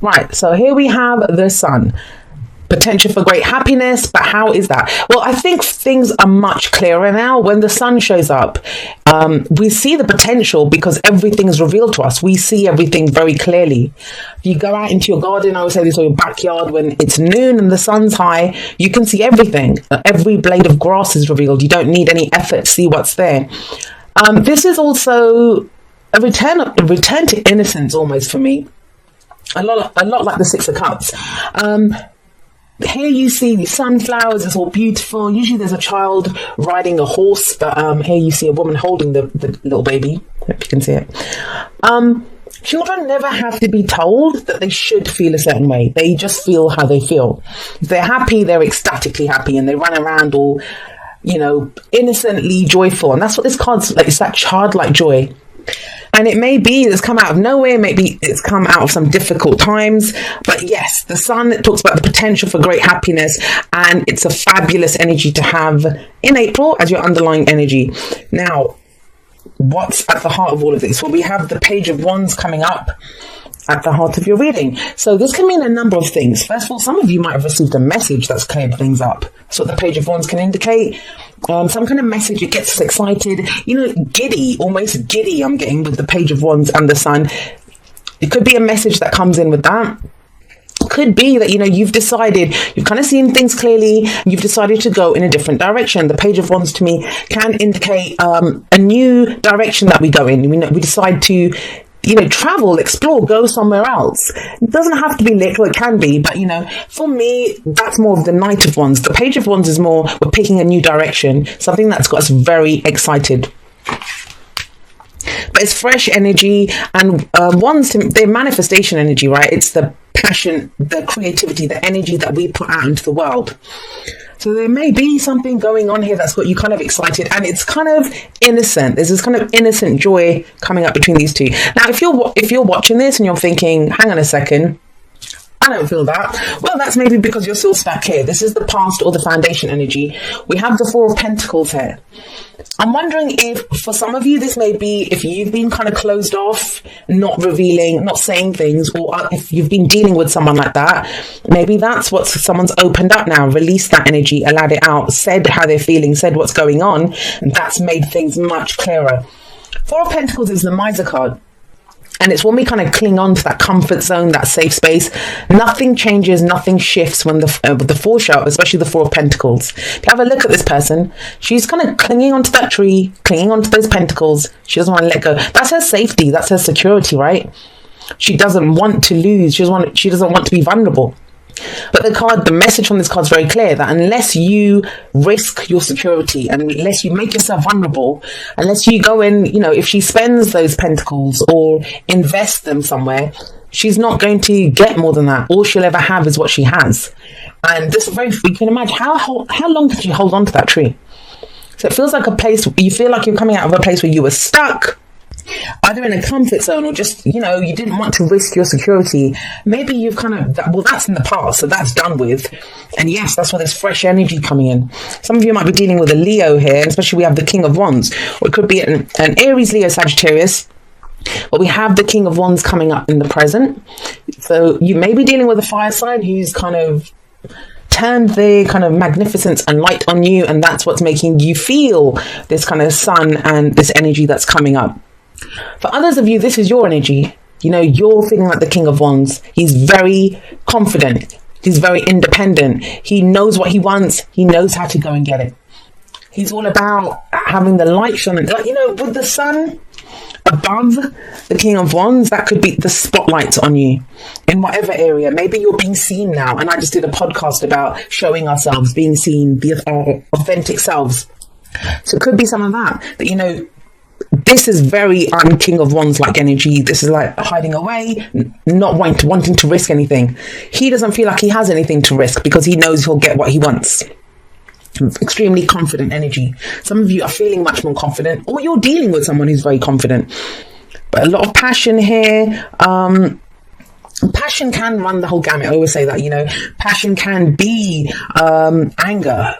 Right, so here we have the sun. Potential for great happiness, but how is that? Well, I think things are much clearer now. When the sun shows up, we see the potential because everything is revealed to us. We see everything very clearly. If you go out into your garden, I would say this, or your backyard, when it's noon and the sun's high, you can see everything. Every blade of grass is revealed. You don't need any effort to see what's there. This is also a return to innocence almost for me. A lot like the Six of Cups. Here you see the sunflowers, it's all beautiful. Usually there's a child riding a horse, but here you see a woman holding the little baby. Hope you can see it. Children never have to be told that they should feel a certain way. They just feel how they feel. If they're happy, they're ecstatically happy, and they run around all, innocently joyful. And that's what this card's like. It's that childlike joy. And it may be it's come out of nowhere, maybe it's come out of some difficult times. But yes, the sun talks about the potential for great happiness, and it's a fabulous energy to have in April as your underlying energy. Now, what's at the heart of all of this? Well, we have the Page of Wands coming up at the heart of your reading. So this can mean a number of things. First of all, some of you might have received a message that's cleared things up. That's what the Page of Wands can indicate. Some kind of message, it gets us excited, giddy, almost giddy I'm getting with the Page of Wands and the sun. It could be a message that comes in with that. Could be that, you've decided, you've kind of seen things clearly, you've decided to go in a different direction. The Page of Wands to me can indicate a new direction that we go in. We decide to travel, explore, go somewhere else. It doesn't have to be literal, it can be, but for me, that's more of the Knight of Wands. The Page of Wands is more, we're picking a new direction, something that's got us very excited. But it's fresh energy, and Wands, they're manifestation energy, right? It's the passion, the creativity, the energy that we put out into the world. So there may be something going on here that's got you kind of excited, and it's kind of innocent. There's this kind of innocent joy coming up between these two. Now, if you're watching this and you're thinking, hang on a second, I don't feel that. Well, that's maybe because you're still stuck here. This is the past or the foundation energy. We have the Four of Pentacles here. I'm wondering if for some of you, this may be if you've been kind of closed off, not revealing, not saying things, or if you've been dealing with someone like that, maybe that's what someone's opened up now, released that energy, allowed it out, said how they're feeling, said what's going on, and that's made things much clearer. Four of Pentacles is the Miser card. And it's when we kind of cling on to that comfort zone, that safe space. Nothing changes, nothing shifts when the Four show up, especially the Four of Pentacles. If you have a look at this person, she's kind of clinging onto that tree, clinging onto those pentacles. She doesn't want to let go. That's her safety. That's her security, right? She doesn't want to lose. She doesn't want to be vulnerable. But the message from this card is very clear that unless you risk your security, and unless you make yourself vulnerable, unless you go in, if she spends those pentacles or invest them somewhere, she's not going to get more than that. All she'll ever have is what she has. And this is you can imagine how long can she hold on to that tree? So it feels like a place, you feel like you're coming out of a place where you were stuck, either in a comfort zone or just, you didn't want to risk your security. Maybe you've that's in the past, so that's done with. And yes, that's where there's fresh energy coming in. Some of you might be dealing with a Leo here, especially we have the King of Wands, or it could be an Aries, Leo, Sagittarius. But we have the King of Wands coming up in the present. So you may be dealing with a fire sign who's kind of turned their kind of magnificence and light on you, and that's what's making you feel this kind of sun and this energy that's coming up. For others of you, this is your energy. You're feeling like the King of Wands. He's very confident. He's very independent. He knows what he wants. He knows how to go and get it. He's all about having the light shining. With the sun above the King of Wands, that could be the spotlight on you in whatever area. Maybe you're being seen now. And I just did a podcast about showing ourselves, being seen, our authentic selves. So it could be some of that. But this is very King of Wands like energy. This is like hiding away, not wanting to risk anything. He doesn't feel like he has anything to risk because he knows he'll get what he wants. Extremely confident energy. Some of you are feeling much more confident, or you're dealing with someone who's very confident. But a lot of passion here. Passion can run the whole gamut. I always say that, passion can be anger,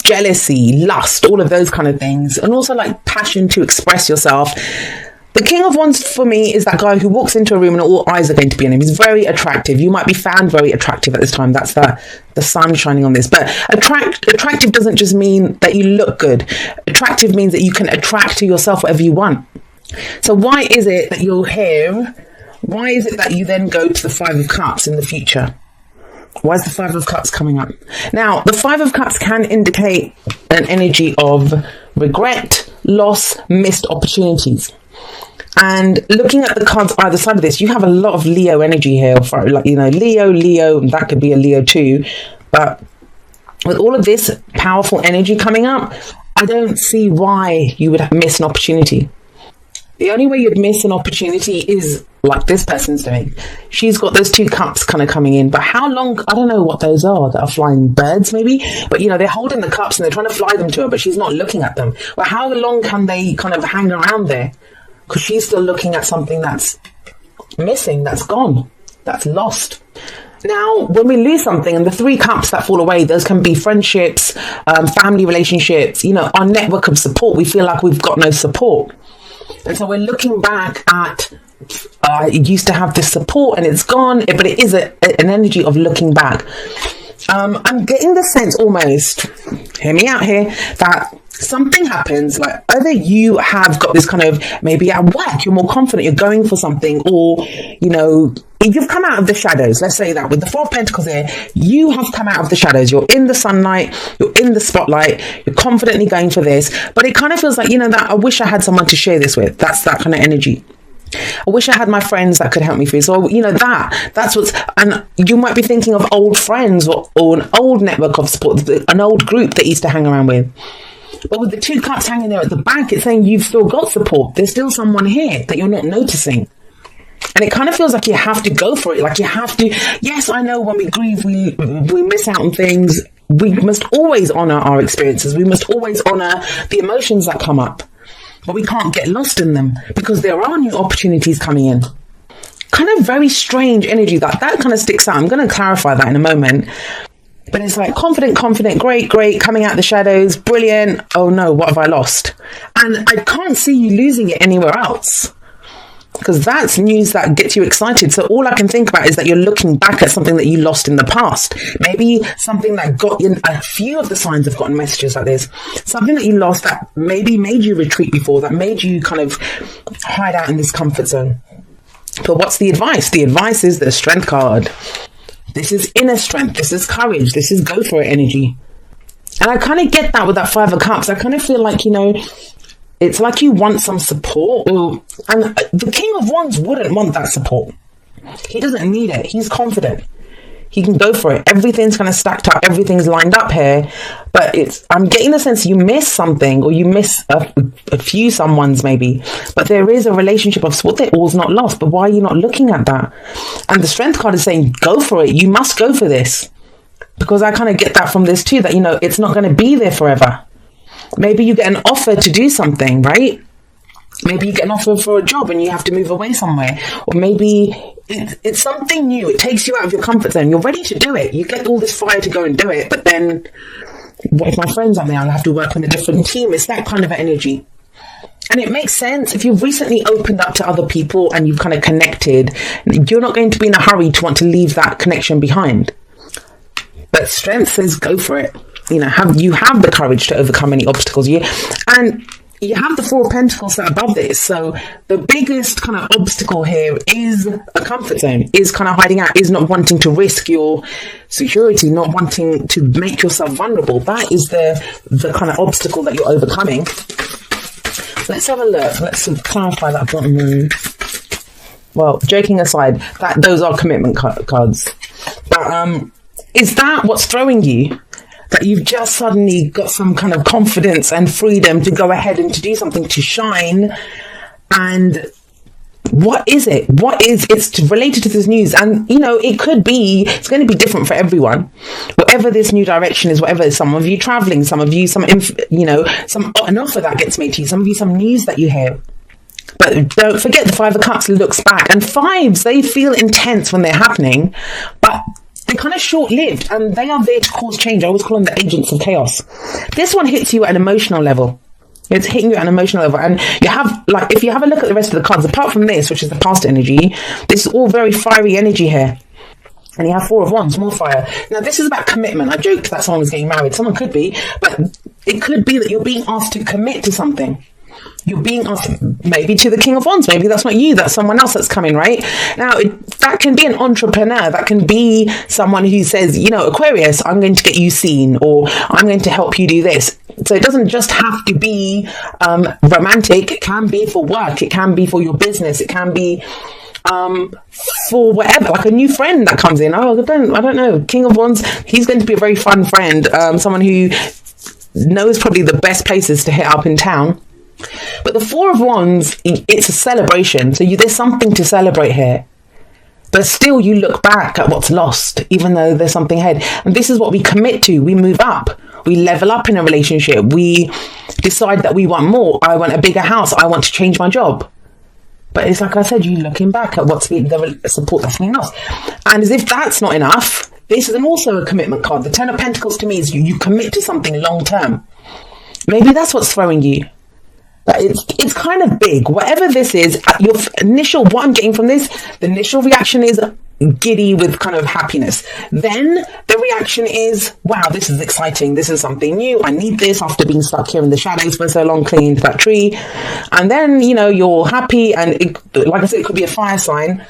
jealousy, lust, all of those kind of things, and also like passion to express yourself. The King of Wands for me is that guy who walks into a room and all eyes are going to be on him. He's very attractive. You might be found very attractive at this time. That's the sun shining on this. But attractive doesn't just mean that you look good. Attractive means that you can attract to yourself whatever you want. So why is it that you're here? Why is it that you then go to the Five of Cups in the future? Why is the Five of Cups coming up? Now, the Five of Cups can indicate an energy of regret, loss, missed opportunities. And looking at the cards either side of this, you have a lot of Leo energy here. Like, you know, Leo, that could be a Leo too. But with all of this powerful energy coming up, I don't see why you would miss an opportunity. The only way you'd miss an opportunity is like this person's doing. She's got those two cups kind of coming in, but how long? I don't know what those are. That are flying birds maybe, but you know, they're holding the cups and they're trying to fly them to her, but she's not looking at them. Well, how long can they kind of hang around there? Because she's still looking at something that's missing, that's gone, that's lost. Now, when we lose something, and the three cups that fall away, those can be friendships, family relationships, you know, our network of support. We feel like we've got no support. And so we're looking back at, it used to have this support and it's gone, but it is an energy of looking back. I'm getting the sense almost, hear me out here, that something happens, like either you have got this kind of, maybe at work, you're more confident, you're going for something, or, you know, you've come out of the shadows. Let's say that with the Four of Pentacles here, you have come out of the shadows. You're in the sunlight, you're in the spotlight, you're confidently going for this, but it kind of feels like, you know, that I wish I had someone to share this with. That's that kind of energy. I wish I had my friends that could help me through. So, you know, that's what's, and you might be thinking of old friends or an old network of support, an old group that you used to hang around with. But with the two cups hanging there at the back, it's saying you've still got support. There's still someone here that you're not noticing. And it kind of feels like you have to go for it. Like you have to, yes, I know when we grieve, we miss out on things. We must always honor our experiences. We must always honor the emotions that come up. But we can't get lost in them because there are new opportunities coming in. Kind of very strange energy. That kind of sticks out. I'm going to clarify that in a moment. But it's like confident, great, coming out the shadows, brilliant. Oh no, what have I lost? And I can't see you losing it anywhere else, because that's news that gets you excited. So all I can think about is that you're looking back at something that you lost in the past. Maybe something that got you, a few of the signs have gotten messages like this. Something that you lost that maybe made you retreat before, that made you kind of hide out in this comfort zone. But what's the advice? The advice is the Strength card. This is inner strength. This is courage. This is go for it energy. And I kind of get that with that Five of Cups. I kind of feel like, you know, it's like you want some support. And the King of Wands wouldn't want that support. He doesn't need it. He's confident. He can go for it. Everything's kind of stacked up. Everything's lined up here. But I'm getting the sense you miss something, or you miss a few someones maybe. But there is a relationship of what, they're all's not lost. But why are you not looking at that? And the Strength card is saying, go for it. You must go for this. Because I kind of get that from this too, that, you know, it's not going to be there forever. Maybe you get an offer to do something, right? Maybe you get an offer for a job and you have to move away somewhere. Or maybe it's something new. It takes you out of your comfort zone. You're ready to do it. You get all this fire to go and do it. But then, what if my friends aren't there? I'll have to work on a different team. It's that kind of energy. And it makes sense. If you've recently opened up to other people and you've kind of connected, you're not going to be in a hurry to want to leave that connection behind. But Strength says go for it. You know, you have the courage to overcome any obstacles. And you have the Four of Pentacles that are above this. So the biggest kind of obstacle here is a comfort zone, is kind of hiding out, is not wanting to risk your security, not wanting to make yourself vulnerable. That is the kind of obstacle that you're overcoming. Let's have a look. Let's clarify that bottom row. Well, joking aside, those are commitment cards. But is that what's throwing you? That you've just suddenly got some kind of confidence and freedom to go ahead and to do something, to shine. And what is it? It's related to this news. And, you know, it's going to be different for everyone. Whatever this new direction is, whatever, some of you traveling, some of you, an offer that gets made to you, some of you, some news that you hear. But don't forget, the Five of Cups looks back. And fives, they feel intense when they're happening. But they're kind of short-lived, and they are there to cause change. I always call them the agents of chaos. This one hits you at an emotional level. It's hitting you at an emotional level. And you have, like, if you have a look at the rest of the cards, apart from this, which is the past energy, this is all very fiery energy here. And you have 4 of Wands, more fire. Now, this is about commitment. I joked that someone was getting married. Someone could be, but it could be that you're being asked to commit to something. You're being asked, maybe to the King of Wands. Maybe that's not you. That's someone else that's coming, right? Now, that can be an entrepreneur. That can be someone who says, you know, Aquarius, I'm going to get you seen, or I'm going to help you do this. So it doesn't just have to be romantic. It can be for work. It can be for your business. It can be for whatever, like a new friend that comes in. Oh, I don't know. King of Wands, he's going to be a very fun friend. Someone who knows probably the best places to hit up in town. But the 4 of Wands, it's a celebration. So there's something to celebrate here. But still, you look back at what's lost, even though there's something ahead. And this is what we commit to. We move up. We level up in a relationship. We decide that we want more. I want a bigger house. I want to change my job. But it's like I said, you're looking back at what's the support that's been lost. And as if that's not enough, this is also a commitment card. The 10 of Pentacles to me is you commit to something long term. Maybe that's what's throwing you. But it's kind of big. Whatever this is, your initial, what I'm getting from this, the initial reaction is giddy with kind of happiness. Then the reaction is, wow, this is exciting. This is something new. I need this after being stuck here in the shadows for so long, clinging to that tree. And then, you know, you're happy. And like I said, it could be a fire sign.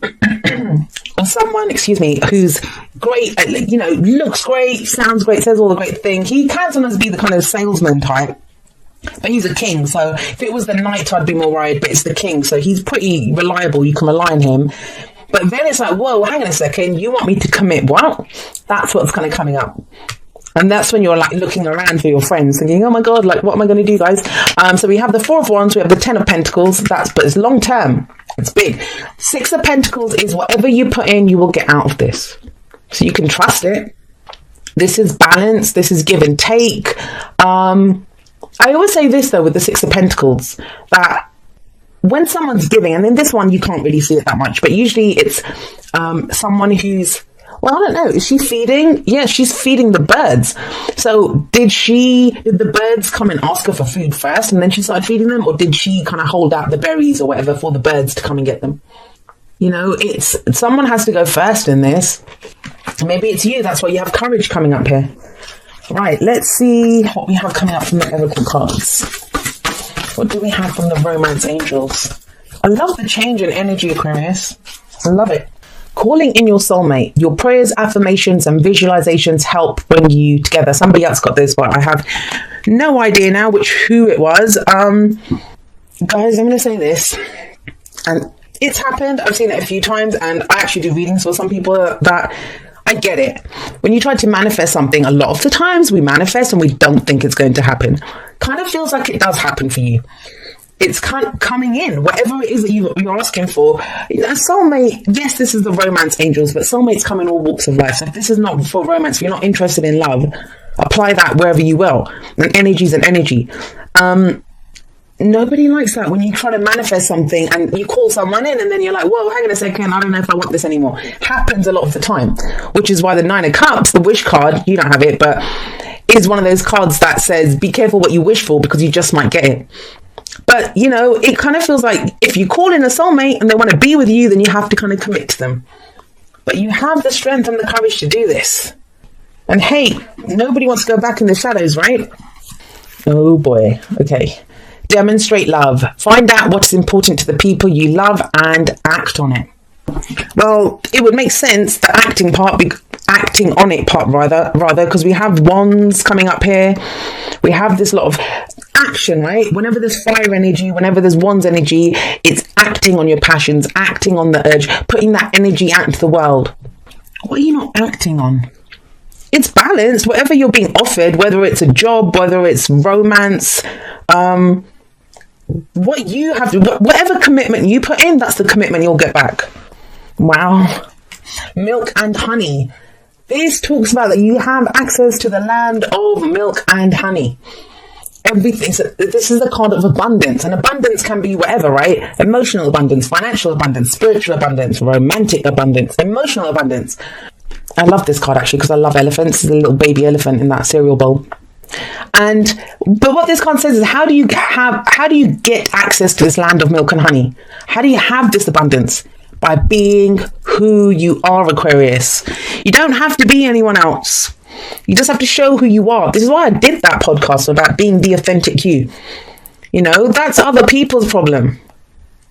Or someone, who's great, you know, looks great, sounds great, says all the great things. He can sometimes be the kind of salesman type. But he's a king, so if it was the knight, I'd be more worried, but it's the king, so he's pretty reliable. You can rely on him. But then it's like, whoa, hang on a second, you want me to commit what? That's what's kind of coming up. And that's when you're like looking around for your friends, thinking, oh my God, like, what am I going to do, guys? So we have the 4 of Wands, we have the 10 of Pentacles, but it's long term, it's big. 6 of Pentacles is whatever you put in, you will get out of this. So you can trust it. This is balance, this is give and take. I always say this, though, with the 6 of Pentacles, that when someone's giving, and in this one, you can't really see it that much, but usually it's someone who's, well, I don't know, is she feeding? Yeah, she's feeding the birds. So did the birds come and ask her for food first, and then she started feeding them? Or did she kind of hold out the berries or whatever for the birds to come and get them? You know, someone has to go first in this. Maybe it's you. That's why you have courage coming up here. Right, let's see what we have coming up from the Oracle cards. What do we have from the Romance Angels? I love the change in energy, Aquarius. I love it. Calling in your soulmate. Your prayers, affirmations, and visualizations help bring you together. Somebody else got this, but I have no idea now who it was. Guys, I'm going to say this. And it's happened. I've seen it a few times, and I actually do readings for some people that... I get it. When you try to manifest something, a lot of the times we manifest and we don't think it's going to happen. Kind of feels like it does happen for you. It's kind of coming in, whatever it is that you're asking for. A soulmate, yes, this is the Romance Angels, but soulmates come in all walks of life. So if this is not for romance, if you're not interested in love, apply that wherever you will. And energy is an energy. Nobody likes that when you try to manifest something and you call someone in and then you're like, whoa, hang on a second, I don't know if I want this anymore. Happens a lot of the time, which is why the 9 of Cups, the wish card, you don't have it, but is one of those cards that says, be careful what you wish for because you just might get it. But, you know, it kind of feels like if you call in a soulmate and they want to be with you, then you have to kind of commit to them. But you have the strength and the courage to do this. And hey, nobody wants to go back in the shadows, right? Oh boy. Okay. Demonstrate love. Find out what's important to the people you love and act on it. Well, it would make sense, the acting on it part rather, because we have wands coming up here. We have this lot of action, right? Whenever there's fire energy, whenever there's wands energy, it's acting on your passions, acting on the urge, putting that energy out into the world. What are you not acting on? It's balance. Whatever you're being offered, whether it's a job, whether it's romance, what you have to, whatever commitment you put in, that's the commitment you'll get back. Wow. Milk and honey. This talks about that you have access to the land of milk and honey. Everything. So this is a card of abundance, and abundance can be whatever, right? Emotional abundance, financial abundance, spiritual abundance, romantic abundance, emotional abundance. I love this card actually because I love elephants. There's a little baby elephant in that cereal bowl. But what this card says is, how do you get access to this land of milk and honey? How do you have this abundance? By being who you are, Aquarius. You don't have to be anyone else. You just have to show who you are. This is why I did that podcast about being the authentic you. You know, that's other people's problem.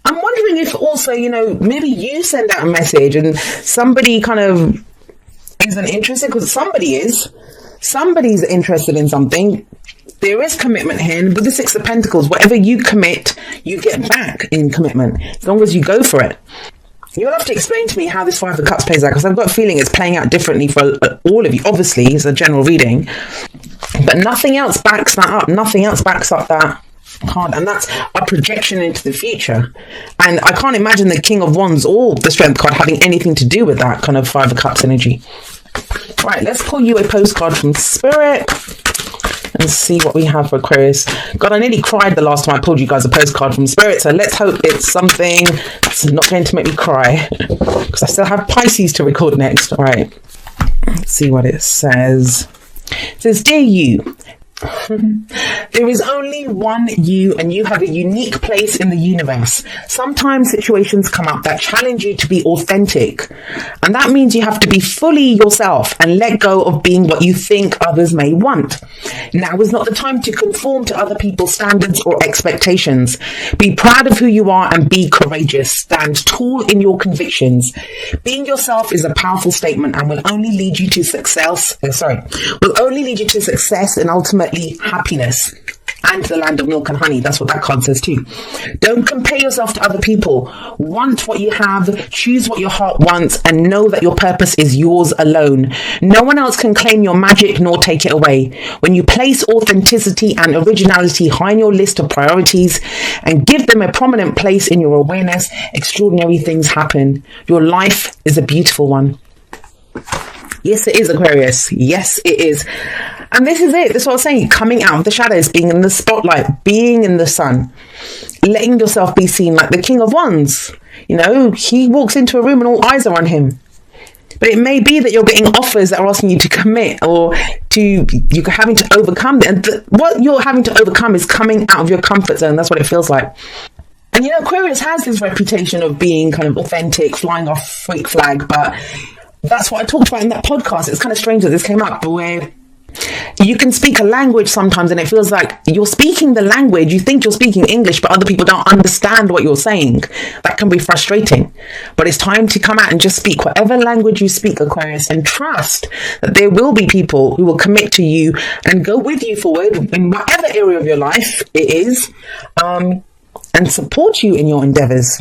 I'm wondering if also, you know, maybe you send out a message and somebody kind of isn't interested, because somebody is. Somebody's interested in something. There is commitment here. With the Six of Pentacles, whatever you commit, you get back in commitment, as long as you go for it. You'll have to explain to me how this Five of Cups plays out, because I've got a feeling it's playing out differently for all of you. Obviously, it's a general reading, but nothing else backs that up. Nothing else backs up that card, and that's a projection into the future. And I can't imagine the King of Wands or the Strength card having anything to do with that kind of Five of Cups energy. Right, let's pull you a postcard from Spirit and see what we have for Aquarius. God, I nearly cried the last time I pulled you guys a postcard from Spirit, so let's hope it's something that's not going to make me cry, because I still have Pisces to record next. All right, let's see what it says. It says, "Dear you, there is only one you, and you have a unique place in the universe. Sometimes situations come up that challenge you to be authentic, and that means you have to be fully yourself and let go of being what you think others may want. Now is not the time to conform to other people's standards or expectations. Be proud of who you are and be courageous. Stand tall in your convictions. Being yourself is a powerful statement and will only lead you to success. Will only lead you to success and ultimately happiness and the land of milk and honey." That's what that card says too. Don't compare yourself to other people. Want what you have, choose what your heart wants, and know that your purpose is yours alone. No one else can claim your magic nor take it away. When you place authenticity and originality high on your list of priorities and give them a prominent place in your awareness, extraordinary things happen. Your life is a beautiful one. Yes, it is, Aquarius. Yes, it is. And this is it. This is what I was saying. Coming out of the shadows, being in the spotlight, being in the sun, letting yourself be seen like the King of Wands. You know, he walks into a room and all eyes are on him. But it may be that you're getting offers that are asking you to commit, or you're having to overcome. And what you're having to overcome is coming out of your comfort zone. That's what it feels like. And, you know, Aquarius has this reputation of being kind of authentic, flying off freak flag, but that's what I talked about in that podcast. It's kind of strange that this came up, where you can speak a language sometimes and it feels like you're speaking the language, you think you're speaking English, but other people don't understand what you're saying. That can be frustrating. But it's time to come out and just speak whatever language you speak, Aquarius, and trust that there will be people who will commit to you and go with you forward in whatever area of your life it is, and support you in your endeavors.